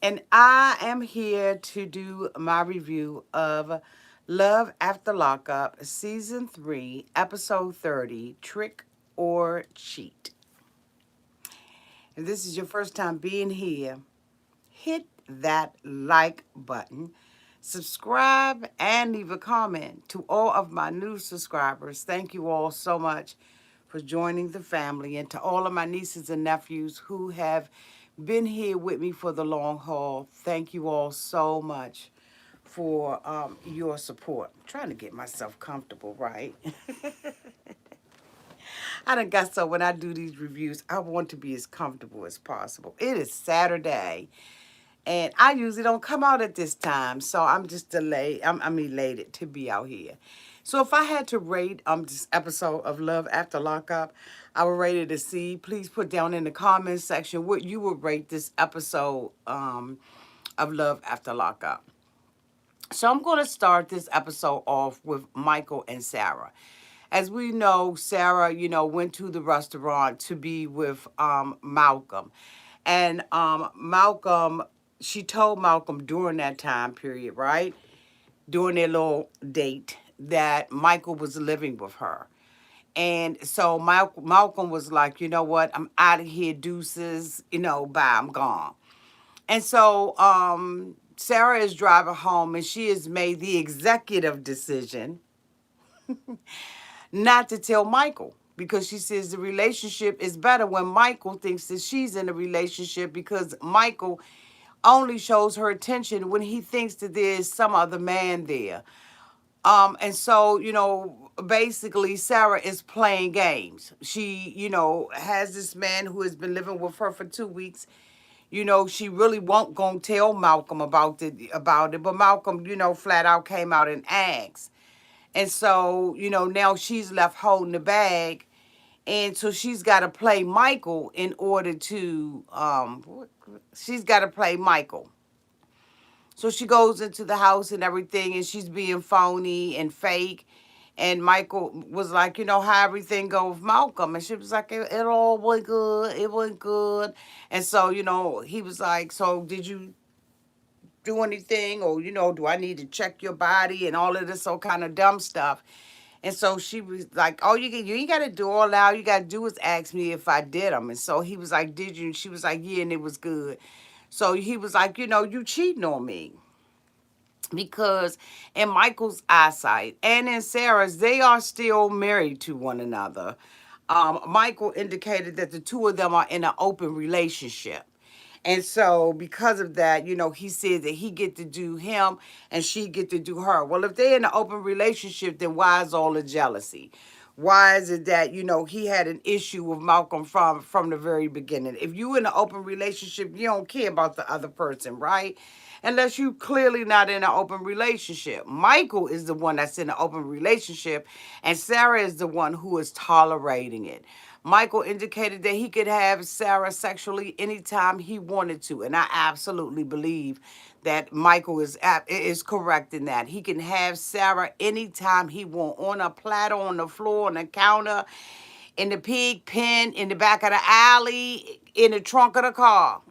and I am here to do my review of Love After Lockup, Season 3, Episode 30, Trick or Cheat. If this is your first time being here, hit that like button, subscribe, and leave a comment. To all of my new subscribers, thank you all so much for joining the family. And to all of my nieces and nephews who have been here with me for the long haul, thank you all so much for your support. I'm trying to get myself comfortable, right? I done got so when I do these reviews, I want to be as comfortable as possible. It is Saturday, and I usually don't come out at this time, so I'm just delayed. I'm elated to be out here. So if I had to rate this episode of Love After Lockup, I would rate it a C. Please put down in the comments section what you would rate this episode of Love After Lockup. So I'm going to start this episode off with Michael and Sarah. As we know, Sarah, went to the restaurant to be with Malcolm. And Malcolm, she told Malcolm during that time period, right? During their little date, that Michael was living with her. And so Malcolm was like, you know what? I'm out of here, deuces. Bye, I'm gone. And so Sarah is driving home, and she has made the executive decision not to tell Michael, because she says the relationship is better when Michael thinks that she's in a relationship, because Michael only shows her attention when he thinks that there's some other man there. And so, basically Sarah is playing games. She, has this man who has been living with her for 2 weeks. She really won't gonna tell Malcolm about it, but Malcolm, flat out came out and asked. And so, now she's left holding the bag. And so she's got to play Michael in order to, she's got to play Michael. So she goes into the house and everything, and she's being phony and fake. And Michael was like, how everything go with Malcolm. And she was like, it all went good. It went good. And so, he was like, so did you do anything? Or, do I need to check your body and all of this old kind of dumb stuff? And so she was like, oh, you ain't got to do all that. All you got to do is ask me if I did them. And so he was like, did you? And she was like, yeah, and it was good. So he was like, you cheating on me. Because in Michael's eyesight and in Sarah's, they are still married to one another. Michael indicated that the two of them are in an open relationship. And so because of that, he said that he get to do him and she get to do her. Well, if they're in an open relationship, then why is all the jealousy? Why is it that, he had an issue with Malcolm from the very beginning? If you in an open relationship, you don't care about the other person, right? Unless you clearly not in an open relationship. Michael is the one that's in an open relationship, and Sarah is the one who is tolerating it. Michael indicated that he could have Sarah sexually anytime he wanted to, and I absolutely believe that Michael is correct in that. He can have Sarah anytime he want, on a platter, on the floor, on the counter, in the pig pen, in the back of the alley, in the trunk of the car.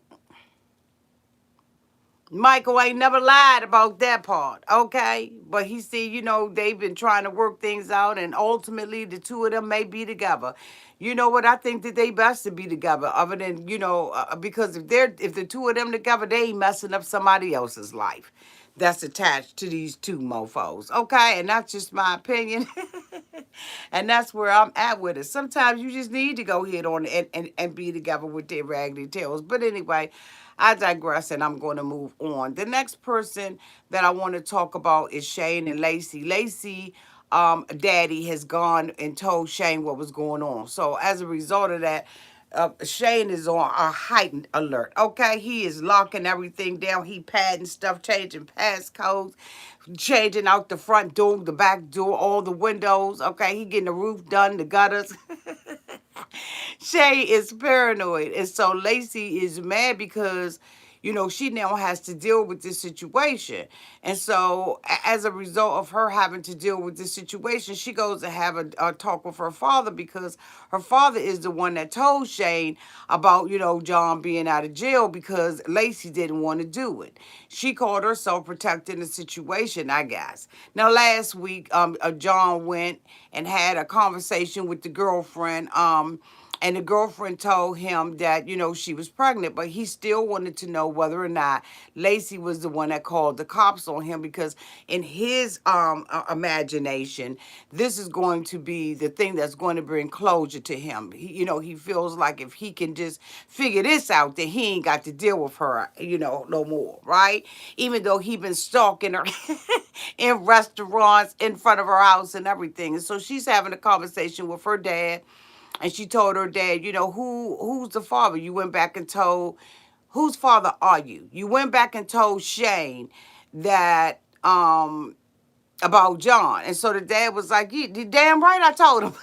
Michael ain't never lied about that part, okay? But he said, they've been trying to work things out, and ultimately the two of them may be together. You know what? I think that they best to be together, other than, because if the two of them together, they ain't messing up somebody else's life that's attached to these two mofos, okay? And that's just my opinion. And that's where I'm at with it. Sometimes you just need to go ahead on and be together with their raggedy tails. But anyway, I digress, and I'm going to move on. The next person that I want to talk about is Shane and Lacey. Lacey, daddy has gone and told Shane what was going on. So as a result of that, Shane is on a heightened alert. Okay, he is locking everything down. He padding stuff, changing passcodes, changing out the front door, the back door, all the windows. Okay, he getting the roof done, the gutters. Shay is paranoid. And so Lacey is mad because, she now has to deal with this situation. And so, as a result of her having to deal with this situation, she goes to have a talk with her father because her father is the one that told Shane about, John being out of jail because Lacey didn't want to do it. She called herself protecting the situation, I guess. Now, last week, John went and had a conversation with the girlfriend. And the girlfriend told him that, she was pregnant, but he still wanted to know whether or not Lacey was the one that called the cops on him because in his imagination, this is going to be the thing that's going to bring closure to him. He feels like if he can just figure this out, then he ain't got to deal with her, no more, right? Even though he been stalking her in restaurants, in front of her house and everything. And so she's having a conversation with her dad. And she told her dad, who's the father? You went back and told, whose father are you? You went back and told Shane that about John. And so the dad was like, you damn right I told him.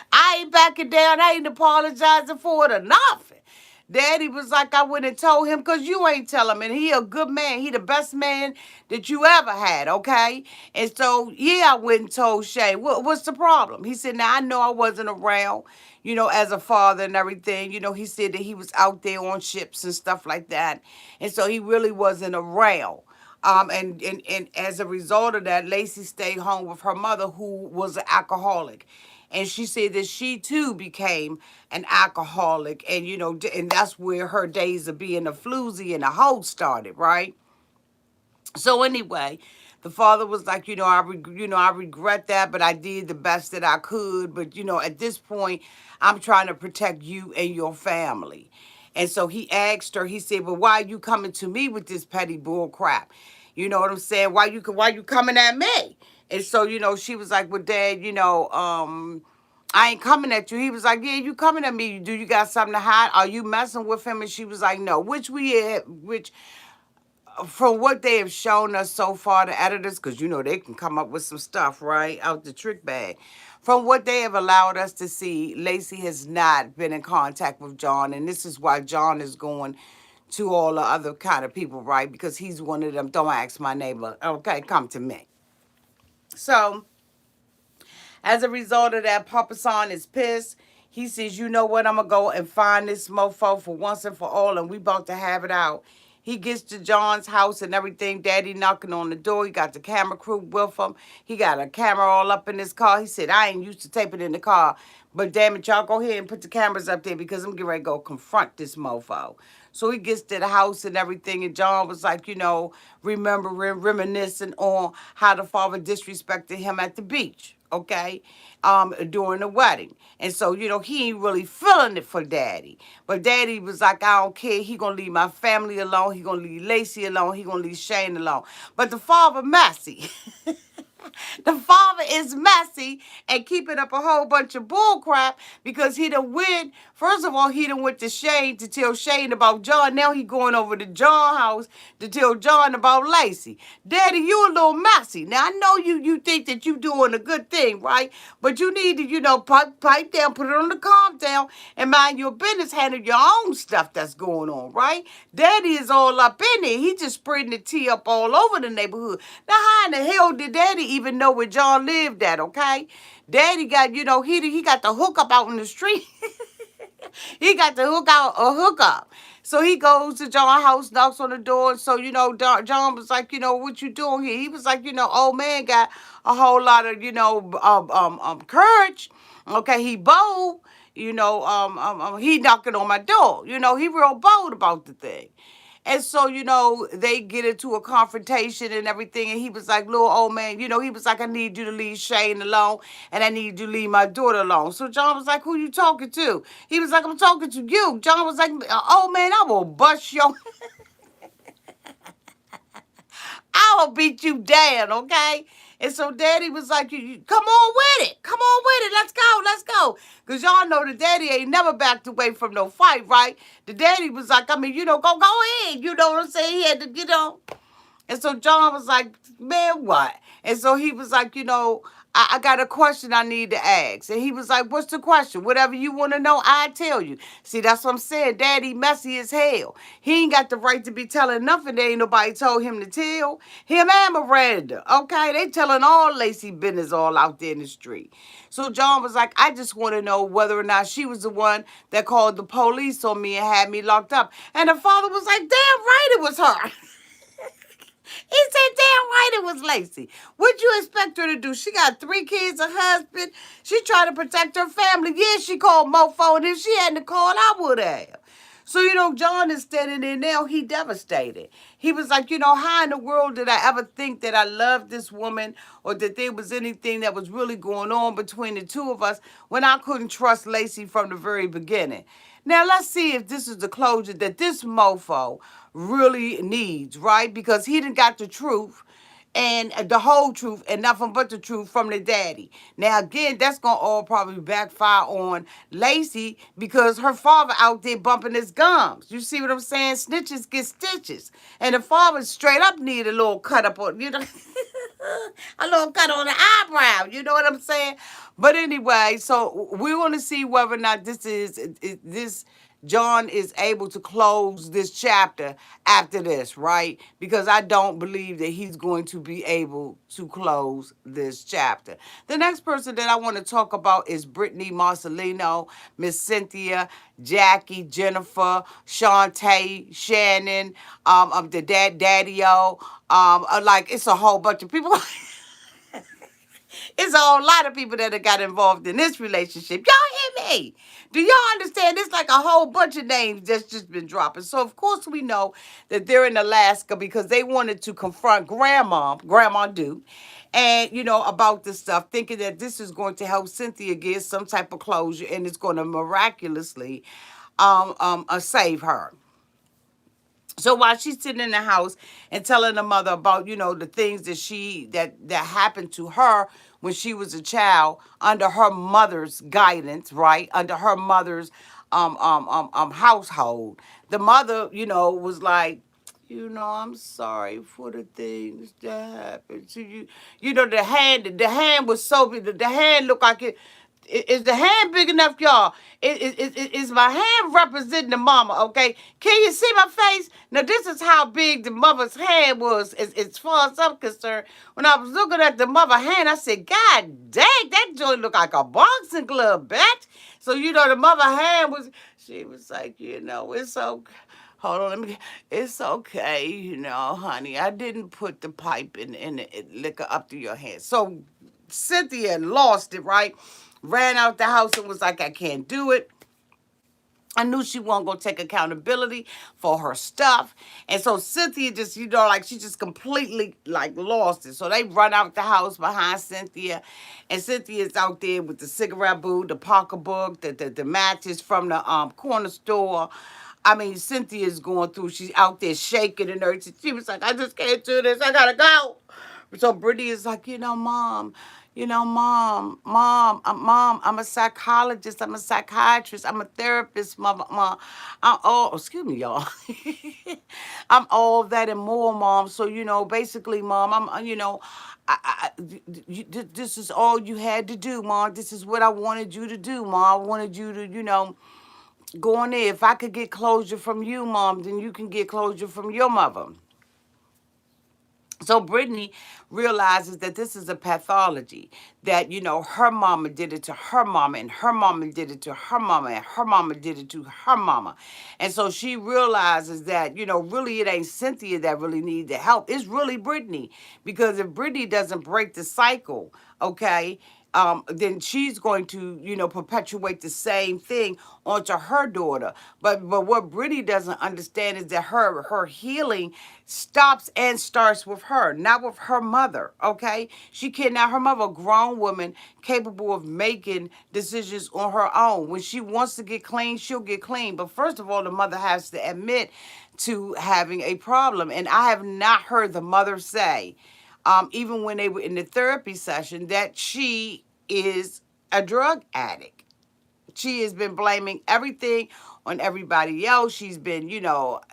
I ain't backing down. I ain't apologizing for it or nothing. Daddy was like, I went and told him because you ain't tell him. And he a good man. He the best man that you ever had, okay? And so, yeah, I went and told Shay, what's the problem? He said, now, I know I wasn't around, as a father and everything. He said that he was out there on ships and stuff like that. And so he really wasn't around. And as a result of that, Lacey stayed home with her mother, who was an alcoholic. And she said that she too became an alcoholic. And, and that's where her days of being a floozy and a hoe started, right? So anyway, the father was like, I regret that, but I did the best that I could. But, at this point, I'm trying to protect you and your family. And so he asked her, he said, well, why are you coming to me with this petty bull crap? You know what I'm saying? Why you coming at me? And so, she was like, well, Dad, I ain't coming at you. He was like, yeah, you coming at me. Do you got something to hide? Are you messing with him? And she was like, no, which from what they have shown us so far, the editors, because they can come up with some stuff, right, out the trick bag. From what they have allowed us to see, Lacey has not been in contact with John, and this is why John is going to all the other kind of people, right, because he's one of them, don't ask my neighbor, okay, come to me. So, as a result of that, Papa San is pissed. He says, you know what, I'm going to go and find this mofo for once and for all, and we about to have it out. He gets to John's house and everything. Daddy knocking on the door. He got the camera crew with him. He got a camera all up in his car. He said, I ain't used to taping in the car. But damn it, y'all go ahead and put the cameras up there because I'm getting ready to go confront this mofo. So he gets to the house and everything. And John was like, remembering, reminiscing on how the father disrespected him at the beach. Okay, during the wedding. And so, he ain't really feeling it for Daddy. But Daddy was like, I don't care. He gonna leave my family alone. He gonna leave Lacey alone. He gonna leave Shane alone. But the father messy. The father is messy and keeping up a whole bunch of bull crap because he done went, first of all, he done went to Shane to tell Shane about John. Now he going over to John's house to tell John about Lacey. Daddy, you a little messy. Now, I know you think that you doing a good thing, right? But you need to, pipe down, put it on the calm down, and mind your business, handle your own stuff that's going on, right? Daddy is all up in there. He just spreading the tea up all over the neighborhood. Now, how in the hell did Daddy even know where John lived at, okay? Daddy got, he got the hookup out in the street. He got the hookup. So he goes to John's house, knocks on the door. And so, John was like, what you doing here? He was like, old man got a whole lot of, courage. Okay, he bold. He knocking on my door. He real bold about the thing. And so, they get into a confrontation and everything. And he was like, little old man, he was like, I need you to leave Shane alone. And I need you to leave my daughter alone. So John was like, who you talking to? He was like, I'm talking to you. John was like, old man, I will bust your... I will beat you down, okay? And so Daddy was like, you come on with it. Come on with it. Let's go. Because y'all know the Daddy ain't never backed away from no fight, right? The Daddy was like, go ahead. You know what I'm saying? He had to, And so John was like, man, what? And so he was like, I got a question I need to ask. And he was like, what's the question? Whatever you want to know, I tell you. See, that's what I'm saying. Daddy messy as hell. He ain't got the right to be telling nothing that ain't nobody told him to tell. Him and Miranda, okay? They telling all Lacey business all out there in the street. So John was like, I just want to know whether or not she was the one that called the police on me and had me locked up. And the father was like, damn right it was her. He said, damn right it was Lacey. What'd you expect her to do? She got 3 kids, a husband. She tried to protect her family. Yeah, she called Mofo, and if she hadn't called, I would have. So, John is standing there now. He devastated. He was like, how in the world did I ever think that I loved this woman or that there was anything that was really going on between the two of us when I couldn't trust Lacey from the very beginning? Now, let's see if this is the closure that this mofo really needs, right? Because he done got the truth and the whole truth and nothing but the truth from the daddy. Now, again, that's going to all probably backfire on Lacey because her father out there bumping his gums. You see what I'm saying? Snitches get stitches. And the father straight up need a little cut up on, a little cut on the eyebrow. You know what I'm saying? But anyway, so we want to see whether or not this John is able to close this chapter after this, right? Because I don't believe that he's going to be able to close this chapter. The next person that I want to talk about is Brittany Marcelino, Miss Cynthia, Jackie, Jennifer, Shantae, Shannon, the Daddy-O. Like, it's a whole bunch of people. It's a whole lot of people that have got involved in this relationship. Y'all hear me? Do y'all understand? It's like a whole bunch of names that's just been dropping. So, of course, we know that they're in Alaska because they wanted to confront Grandma Duke, and, about this stuff, thinking that this is going to help Cynthia get some type of closure and it's going to miraculously save her. So while she's sitting in the house and telling the mother about, the things that happened to her when she was a child under her mother's guidance, right? Under her mother's household. The mother, was like, I'm sorry for the things that happened to you. The hand was so big. The hand looked like it. Is the hand big enough, y'all? Is my hand representing the mama, okay? Can you see my face? Now, this is how big the mother's hand was as far as I'm concerned. When I was looking at the mother hand, I said, God dang, that joint looked like a boxing glove, bitch. So, the mother hand she was like, it's okay. Hold on, it's okay, honey. I didn't put the pipe in the liquor up to your hand. So, Cynthia lost it, right? Ran out the house and was like, I can't do it. I knew she wasn't going to take accountability for her stuff. And so Cynthia just, she just completely, lost it. So they run out the house behind Cynthia. And Cynthia's out there with the cigarette boo, the pocketbook, the matches from the corner store. I mean, Cynthia's going through, she's out there shaking and everything. She was like, I just can't do this. I got to go. So Brittany is like, Mom, Mom, I'm a psychologist, I'm a psychiatrist, I'm a therapist, Mom. Excuse me, y'all. I'm all that and more, Mom. So, basically, Mom, this is all you had to do, Mom. This is what I wanted you to do, Mom. I wanted you to, go on there. If I could get closure from you, Mom, then you can get closure from your mother. So Brittany realizes that this is a pathology, that, her mama did it to her mama, and her mama did it to her mama, and her mama did it to her mama. And so she realizes that, really it ain't Cynthia that really needs the help. It's really Brittany. Because if Brittany doesn't break the cycle, okay, then she's going to, perpetuate the same thing onto her daughter. But what Brittany doesn't understand is that her healing stops and starts with her, not with her mother, okay? She cannot, her mother, a grown woman capable of making decisions on her own. When she wants to get clean, she'll get clean. But first of all, the mother has to admit to having a problem. And I have not heard the mother say, even when they were in the therapy session, that she is a drug addict. She has been blaming everything on everybody else. She's been,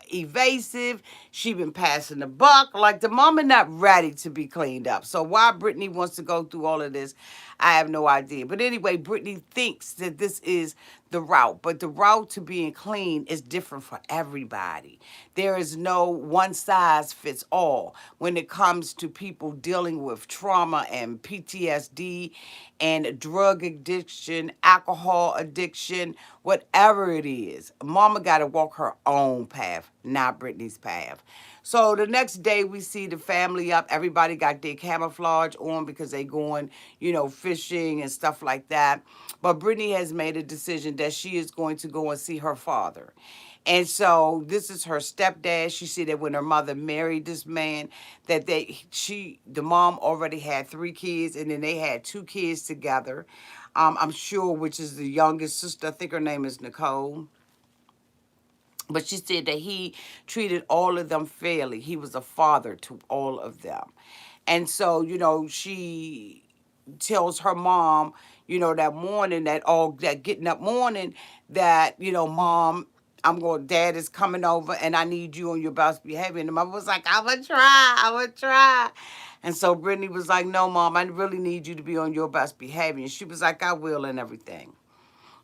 evasive. She been passing the buck. Like the mama not ready to be cleaned up. So why Brittany wants to go through all of this, I have no idea. But anyway, Brittany thinks that this is the route, but the route to being clean is different for everybody. There is no one size fits all when it comes to people dealing with trauma and PTSD and drug addiction, alcohol addiction, whatever it is. Mama got to walk her own path, not Brittany's path. So the next day we see the family up. Everybody got their camouflage on because they going, fishing and stuff like that. But Brittany has made a decision that she is going to go and see her father. And so this is her stepdad. She said that when her mother married this man, that the mom already had 3 kids, and then they had 2 kids together. I'm sure, which is the youngest sister. I think her name is Nicole. But she said that he treated all of them fairly. He was a father to all of them. And so, she tells her mom, that morning, that getting up morning, that, mom, dad is coming over and I need you on your best behavior. And the mother was like, I would try. And so Brittany was like, no, mom, I really need you to be on your best behavior. And she was like, I will and everything.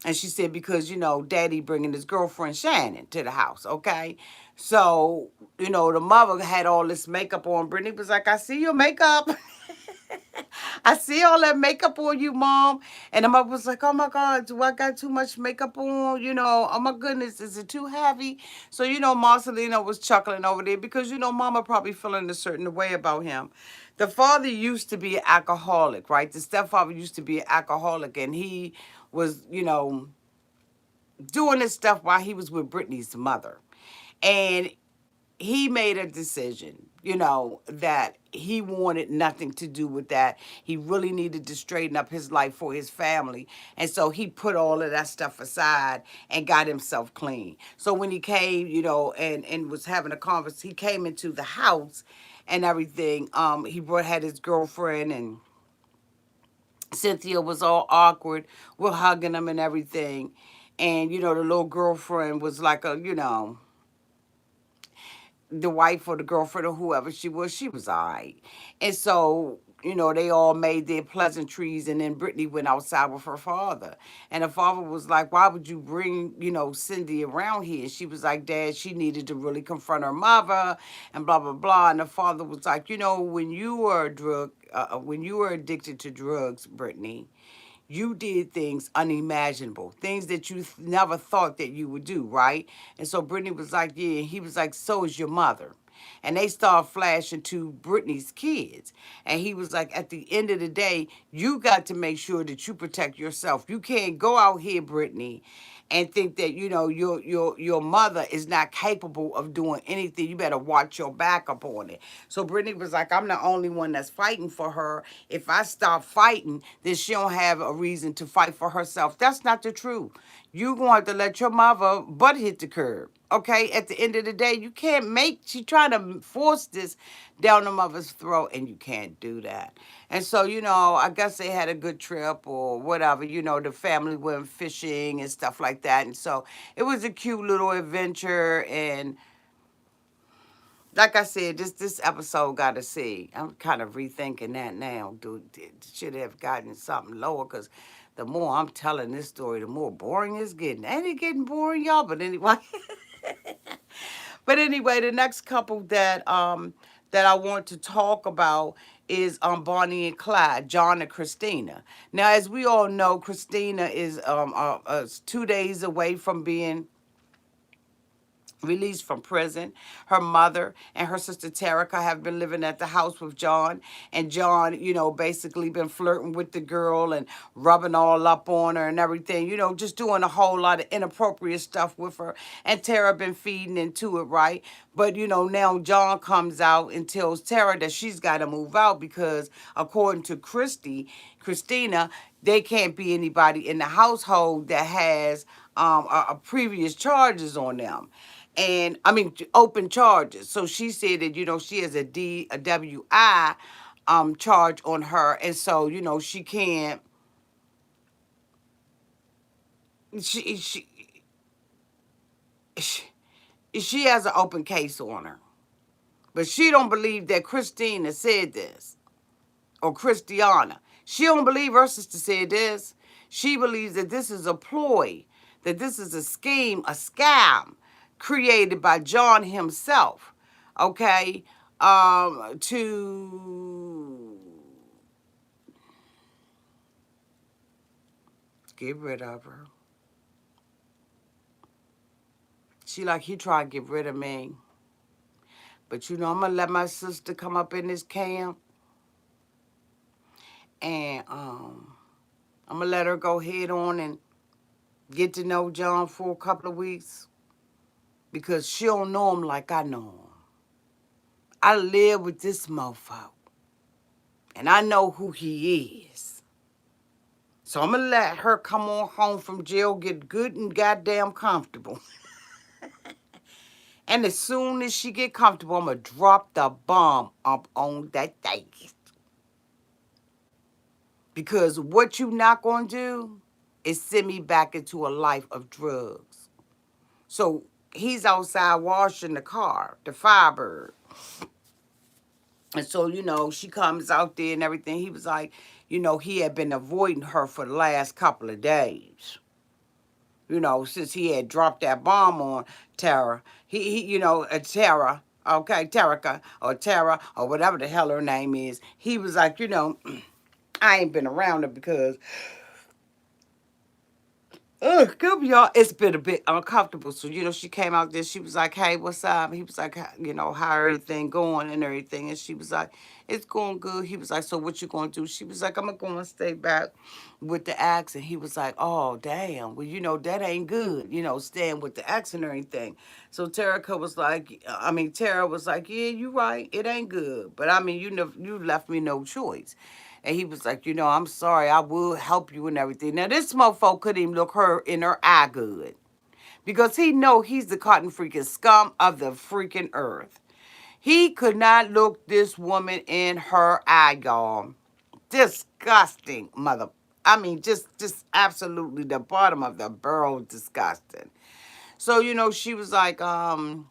And she said, because, daddy bringing his girlfriend Shannon to the house, okay? So, the mother had all this makeup on. Brittany was like, I see your makeup. I see all that makeup on you, Mom. And the mother was like, oh, my God, do I got too much makeup on? Oh, my goodness, is it too heavy? So, Marcelina was chuckling over there because, Mama probably feeling a certain way about him. The father used to be an alcoholic, right? The stepfather used to be an alcoholic, and he was, doing this stuff while he was with Brittany's mother. And he made a decision, that he wanted nothing to do with that. He really needed to straighten up his life for his family. And so he put all of that stuff aside and got himself clean. So when he came, and was having a conversation, he came into the house and everything. Had his girlfriend, and Cynthia was all awkward. We're hugging him and everything. And, the little girlfriend was like the wife or the girlfriend or whoever she was all right. And so, they all made their pleasantries, and then Brittany went outside with her father. And her father was like, why would you bring, Cindy around here? And she was like, Dad, she needed to really confront her mother and blah, blah, blah. And the father was like, when you were addicted to drugs, Brittany, you did things unimaginable, things that you never thought that you would do, right? And so Brittany was like, yeah. He was like, so is your mother. And they started flashing to Brittany's kids. And he was like, at the end of the day, you got to make sure that you protect yourself. You can't go out here, Brittany, and think that, your mother is not capable of doing anything. You better watch your back up on it. So Brittany was like, I'm the only one that's fighting for her. If I stop fighting, then she don't have a reason to fight for herself. That's not the truth. You going to let your mother butt hit the curb. Okay, at the end of the day, you can't she trying to force this down the mother's throat, and you can't do that. And so, I guess they had a good trip or whatever. The family went fishing and stuff like that. And so it was a cute little adventure. And like I said, this episode got to see. I'm kind of rethinking that now. Dude, should have gotten something lower, because the more I'm telling this story, the more boring it's getting. Ain't it getting boring, y'all? But anyway. But anyway, the next couple that I want to talk about is Bonnie and Clyde, John and Christina. Now, as we all know, Christina is 2 days away from being released from prison. Her mother and her sister Terica have been living at the house with John. And John, basically been flirting with the girl and rubbing all up on her and everything, just doing a whole lot of inappropriate stuff with her. And Tara been feeding into it, right? But, now John comes out and tells Tara that she's got to move out because, according to Christina, they can't be anybody in the household that has a previous charges on them. And I mean, open charges. So she said that, she has a WI charge on her. And so, she can't, she she has an open case on her. But she don't believe that Christina said this, or Christiana. She don't believe her sister said this. She believes that this is a ploy, that this is a scheme, a scam created by John himself, okay, to get rid of her. She like, he tried to get rid of me. But I'm going to let my sister come up in this camp. And I'm going to let her go head on and get to know John for a couple of weeks. Because she don't know him like I know him. I live with this mofo. And I know who he is. So I'm going to let her come on home from jail, get good and goddamn comfortable. And as soon as she get comfortable, I'm going to drop the bomb up on that thing. Because what you not going to do is send me back into a life of drugs. So he's outside washing the car, the Firebird. And so, she comes out there and everything. He was like, he had been avoiding her for the last couple of days. Since he had dropped that bomb on Tara. Tara, okay, Terica, or Tara, or whatever the hell her name is. He was like, I ain't been around her because good y'all. It's been a bit uncomfortable. So, she came out there. She was like, hey, what's up? He was like, how everything going and everything. And she was like, it's going good. He was like, so what you going to do? She was like, I'm going to stay back with the ex. And he was like, oh, damn. Well, that ain't good, staying with the ex and everything. So Tara was like, yeah, you right. It ain't good. But, you left me no choice. And he was like, I'm sorry, I will help you and everything. Now, this mofo couldn't even look her in her eye good. Because he know he's the cotton freaking scum of the freaking earth. He could not look this woman in her eye, y'all. Disgusting, mother. Just absolutely the bottom of the barrel disgusting. So, she was like, don't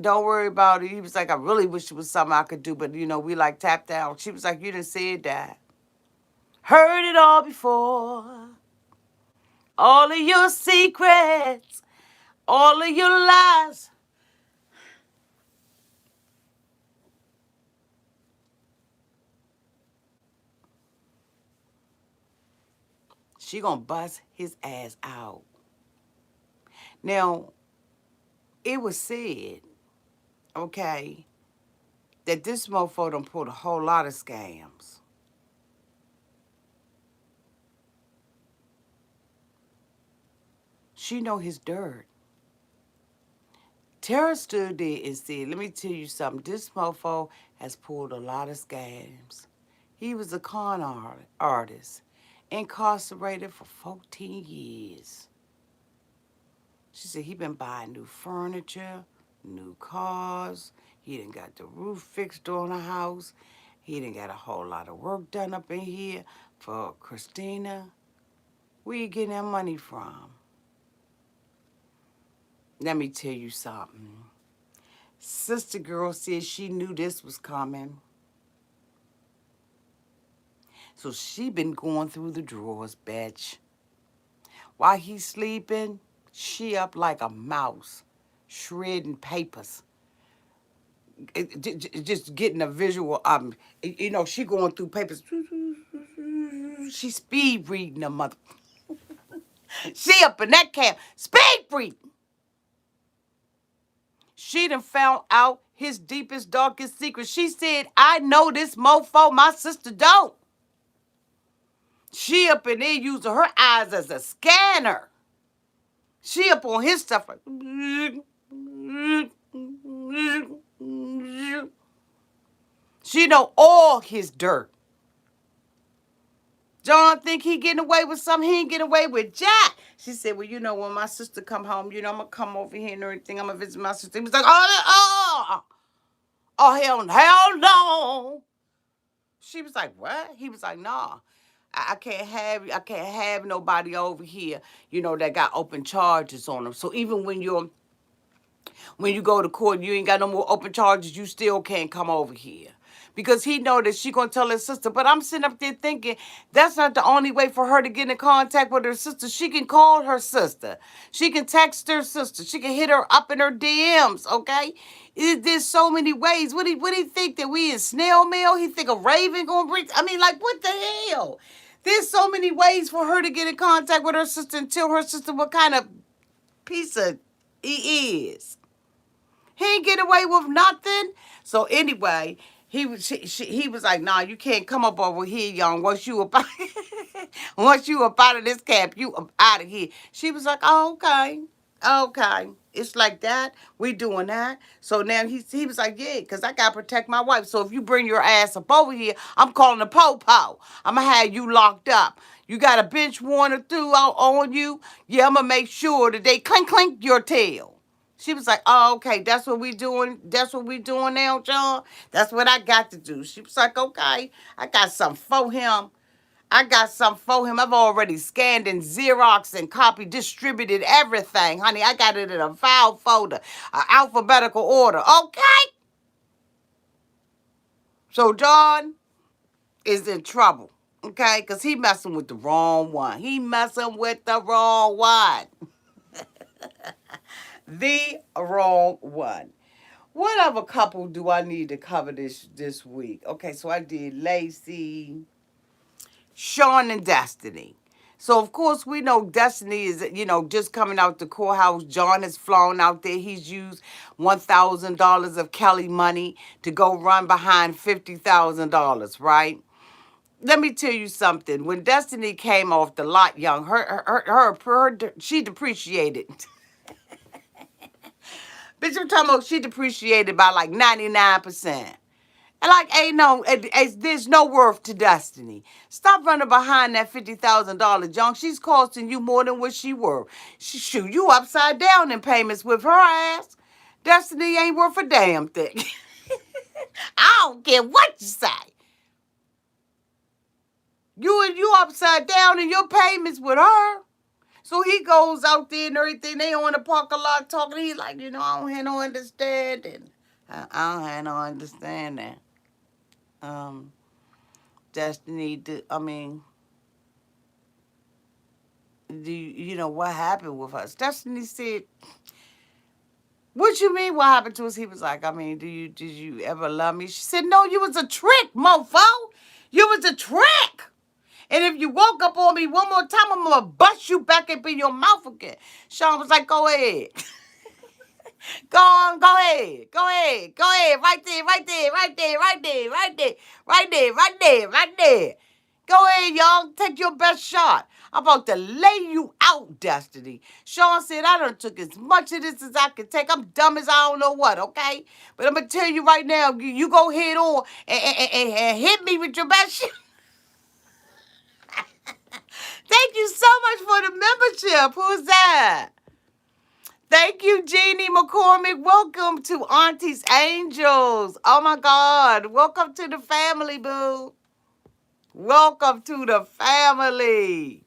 worry about it. He was like, I really wish it was something I could do, but, we like tapped out. She was like, you didn't say that. Heard it all before. All of your secrets. All of your lies. She gonna bust his ass out. Now, it was said, okay, that this mofo done pulled a whole lot of scams. She know his dirt. Tara stood there and said, let me tell you something. This mofo has pulled a lot of scams. He was a con artist, incarcerated for 14 years. She said he been buying new furniture, new cars. He done got the roof fixed on the house. He done got a whole lot of work done up in here for Christina. Where you getting that money from? Let me tell you something. Sister girl said she knew this was coming. So she been going through the drawers, bitch. While he's sleeping, she up like a mouse, shredding papers. Just getting a visual. She going through papers. She speed reading the mother. She up in that camp, speed reading. She done found out his deepest, darkest secret. She said, I know this mofo, my sister don't. She up in there using her eyes as a scanner. She up on his stuff like... She know all his dirt. John think he getting away with something. He ain't getting away with jack. She said, well, when my sister come home, I'm going to come over here and everything. I'm going to visit my sister. He was like, hell no. She was like, what? He was like, nah. I can't have nobody over here, that got open charges on them. So even when your When you go to court, you ain't got no more open charges, you still can't come over here. Because he know that she gonna tell his sister. But I'm sitting up there thinking that's not the only way for her to get in contact with her sister. She can call her sister. She can text her sister. She can hit her up in her DMs, okay? There's so many ways. What he think that we in snail mail? He think a raven gonna bring, I mean, like, what the hell? There's so many ways for her to get in contact with her sister and tell her sister what kind of piece of he is. He ain't get away with nothing. So anyway, he was like, nah, you can't come up over here, young. Once you up, once you up out of this camp, you up out of here. She was like, oh, okay. Okay. It's like that. We doing that. So now he was like, yeah, because I got to protect my wife. So if you bring your ass up over here, I'm calling the po-po. I'm going to have you locked up. You got a bench warrant through on you. Yeah, I'm going to make sure that they clink your tail. She was like, oh, okay, that's what we doing. That's what we doing now, John. That's what I got to do. She was like, okay, I got something for him. I got something for him. I've already scanned and Xerox and copied, distributed everything, honey. I got it in a file folder, alphabetical order. Okay? So John is in trouble, okay? Because he messing with the wrong one. He messing with the wrong one. The wrong one. What other couple do I need to cover this week? Okay, so I did Lacey, Sean, and Destiny. So, of course, we know Destiny is, just coming out the courthouse. John has flown out there. He's used $1,000 of Kelly money to go run behind $50,000, right? Let me tell you something. When Destiny came off the lot young, she depreciated. Bitch, I'm talking about she depreciated by like 99%. And like, there's no worth to Destiny. Stop running behind that $50,000 junk. She's costing you more than what she worth. Shoot, you upside down in payments with her ass. Destiny ain't worth a damn thing. I don't care what you say. You upside down in your payments with her. So he goes out there and everything. They on the parking lot talking. He's like, I don't have no understanding. I don't have no understanding. Destiny, what happened with us? Destiny said, what you mean what happened to us? He was like, did you ever love me? She said, no, you was a trick, mofo. You was a trick. And if you woke up on me one more time, I'm going to bust you back up in your mouth again. Sean was like, go ahead. Go on, go ahead. Go ahead. Go ahead. Right there, right there, right there, right there, right there, right there, right there, right there. Go ahead, y'all. Take your best shot. I'm about to lay you out, Destiny. Sean said, I done took as much of this as I could take. I'm dumb as I don't know what, okay? But I'm going to tell you right now, you go head on and hit me with your best shot. Thank you so much for the membership. Who's that? Thank you, Jeannie McCormick. Welcome to Auntie's Angels. Oh, my God. Welcome to the family, boo. Welcome to the family.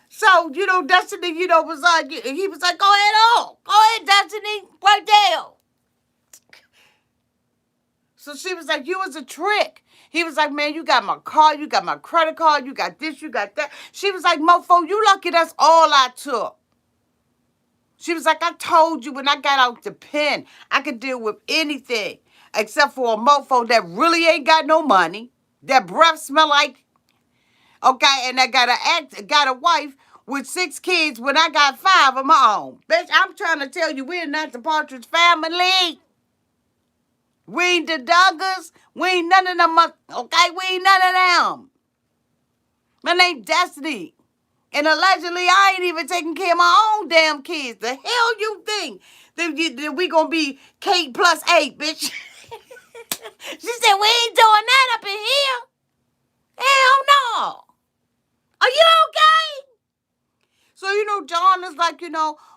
So, Destiny, was like, he was like, go ahead on. Go ahead, Destiny. Right there. So she was like, you was a trick. He was like, man, you got my car, you got my credit card, you got this, you got that. She was like, mofo, you lucky that's all I took. She was like, I told you when I got out the pen, I could deal with anything except for a mofo that really ain't got no money, that breath smell like, okay, and that got a wife with 6 kids when I got 5 of my own. Bitch, I'm trying to tell you, we're not the Partridge Family. We ain't the Duggars. We ain't none of them, okay? We ain't none of them. My name Destiny. And allegedly, I ain't even taking care of my own damn kids. The hell you think that we gonna be Kate plus 8, bitch? She said, we ain't doing that up in here. Hell no. Are you okay? So, John is like,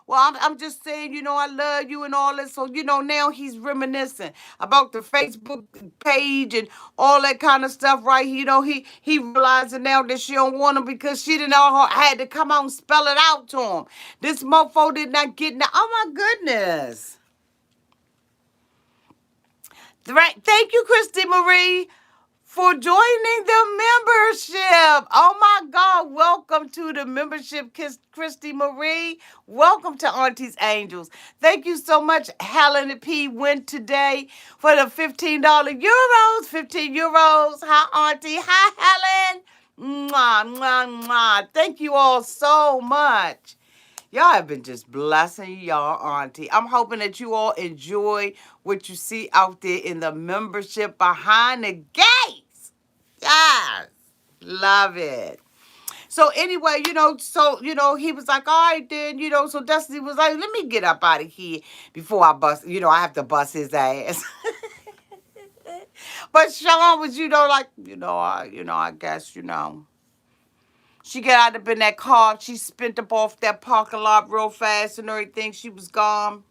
well, I'm just saying, I love you and all this. So, now he's reminiscing about the Facebook page and all that kind of stuff, right? He realizing now that she don't want him because she didn't know had to come out and spell it out to him. This mofo did not get, oh my goodness. Right. Thank you, Christy Marie, for joining the membership. Oh my God. Welcome to the membership, Christy Marie. Welcome to Auntie's Angels. Thank you so much. Helen P. went today for the $15 euros. 15 euros. Hi, Auntie. Hi, Helen. Mwah, mwah, mwah. Thank you all so much. Y'all have been just blessing y'all, Auntie. I'm hoping that you all enjoy what you see out there in the membership behind the gates. Yes. Love it. So anyway, he was like, all right then, so Destiny was like, let me get up out of here before I bust, I have to bust his ass. But Sean was, I guess, she got out up in that car. She spent up off that parking lot real fast and everything. She was gone.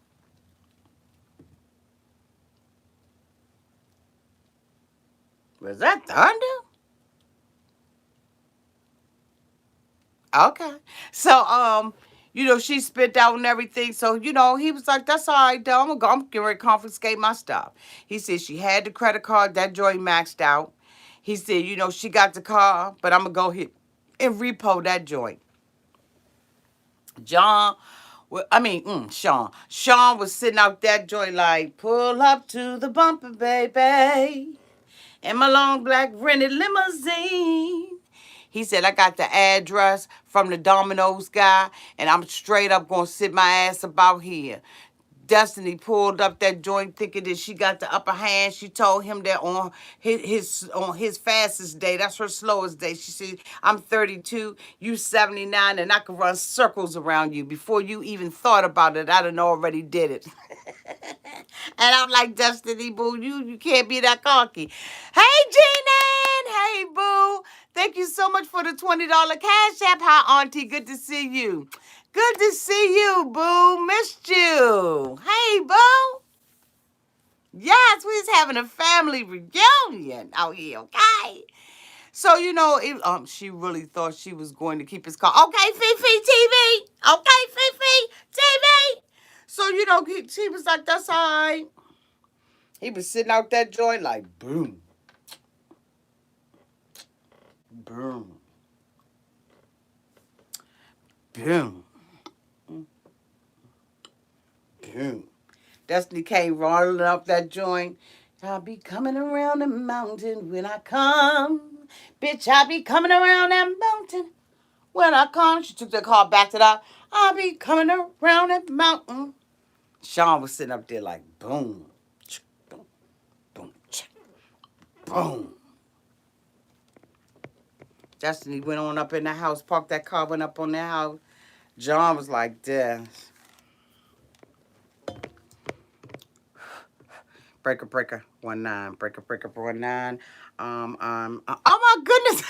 Was that thunder? Okay. So, she spit out and everything. So, he was like, that's all right, though. I'm going to go. I'm getting ready to confiscate my stuff. He said she had the credit card. That joint maxed out. He said, she got the car, but I'm going to go hit and repo that joint. John, Sean. Sean was sitting out that joint like, pull up to the bumper, baby, in my long black rented limousine. He said, I got the address from the Domino's guy, and I'm straight up going to sit my ass about here. Destiny pulled up that joint thinking that she got the upper hand. She told him that on his fastest day, that's her slowest day. She said, I'm 32, you 79, and I can run circles around you. Before you even thought about it, I done already did it. And I'm like, Destiny, boo, you can't be that cocky. Hey, Jeanette. Hey, boo. Thank you so much for the $20 cash app. Hi, Auntie. Good to see you. Good to see you, boo. Missed you. Hey, boo. Yes, we was having a family reunion out here, okay? So, she really thought she was going to keep his car. Okay, Fifi TV. Okay, Fifi TV. So, he was like, that's all right. He was sitting out that joint like, boom. Boom. Boom. Boom. Destiny came rolling up that joint. I'll be coming around the mountain when I come. Bitch, I'll be coming around that mountain when I come. She took the car, backed it up. I'll be coming around that mountain. Sean was sitting up there like, boom. Boom. Boom. Boom. Destiny went on up in the house, parked that car, went up on the house. John was like this. Breaker 19. Breaker 19. Oh my goodness.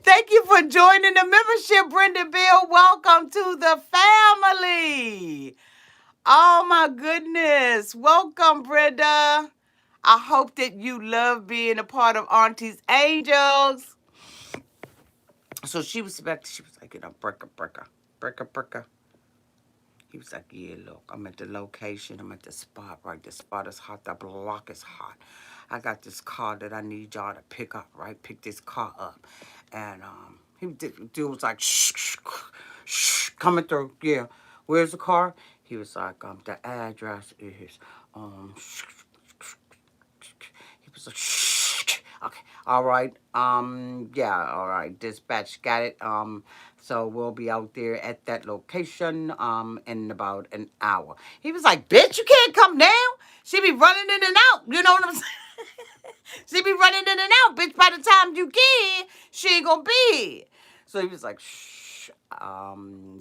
Thank you for joining the membership, Brenda Bill. Welcome to the family. Oh my goodness. Welcome, Brenda. I hope that you love being a part of Auntie's Angels. So she was like, breaker. He was like, yeah, look, I'm at the location. I'm at the spot, right? The spot is hot. The block is hot. I got this car that I need y'all to pick up, right? Pick this car up. And dude was like, shh, coming through. Yeah. Where's the car? He was like, the address is, he was like, shh. Okay. All right. Yeah. All right. Dispatch got it. So we'll be out there at that location, in about an hour. He was like, bitch, you can't come now. She be running in and out. You know what I'm saying? She be running in and out, bitch. By the time you get, she ain't gonna be here. So he was like, shh.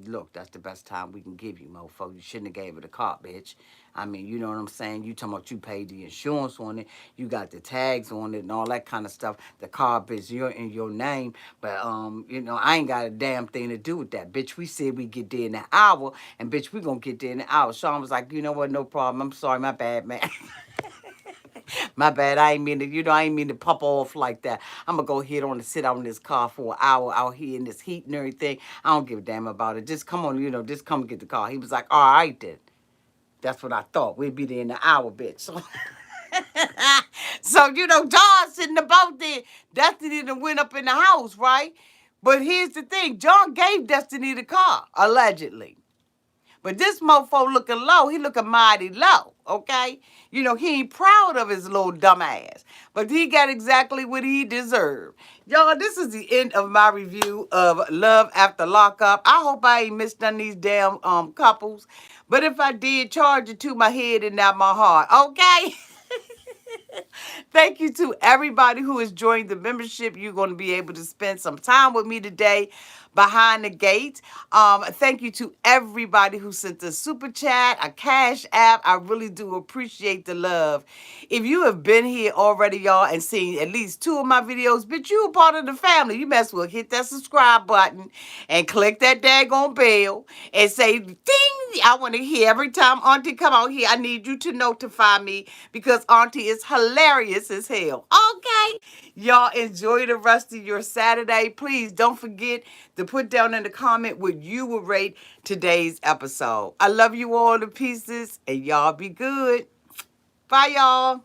Look, that's the best time we can give you, mofo. You shouldn't have gave her the car, bitch. I mean, you know what I'm saying? You talking about you paid the insurance on it, you got the tags on it and all that kind of stuff. The car is in your name, but I ain't got a damn thing to do with that, bitch. We said we get there in an hour, and bitch, we gonna get there in an hour. Sean was like, you know what? No problem. I'm sorry, my bad, man. My bad. I ain't mean to pop off like that. I'm gonna go ahead on and sit out in this car for an hour out here in this heat and everything. I don't give a damn about it. Just come on, just come and get the car. He was like, all right then. That's what I thought. We'd be there in an hour, bitch. So, so John sitting about there. Destiny done went up in the house, right? But here's the thing. John gave Destiny the car, allegedly. But this mofo looking low, he looking mighty low, okay? He ain't proud of his little dumb ass. But he got exactly what he deserved. Y'all, this is the end of my review of Love After Lockup. I hope I ain't missed none of these damn couples. But if I did, charge it to my head and not my heart, okay? Thank you to everybody who has joined the membership. You're going to be able to spend some time with me today behind the gate. Thank you to everybody who sent a super chat, a cash app. I really do appreciate the love. If you have been here already, y'all, and seen at least 2 of my videos, but you a part of the family, you mess well hit that subscribe button and click that daggone bell and say, ding, I want to hear every time Auntie come out here. I need you to notify me because Auntie is hilarious as hell. Okay? Y'all enjoy the rest of your Saturday. Please don't forget to put down in the comment what you would rate today's episode. I love you all to pieces, and y'all be good. Bye, y'all.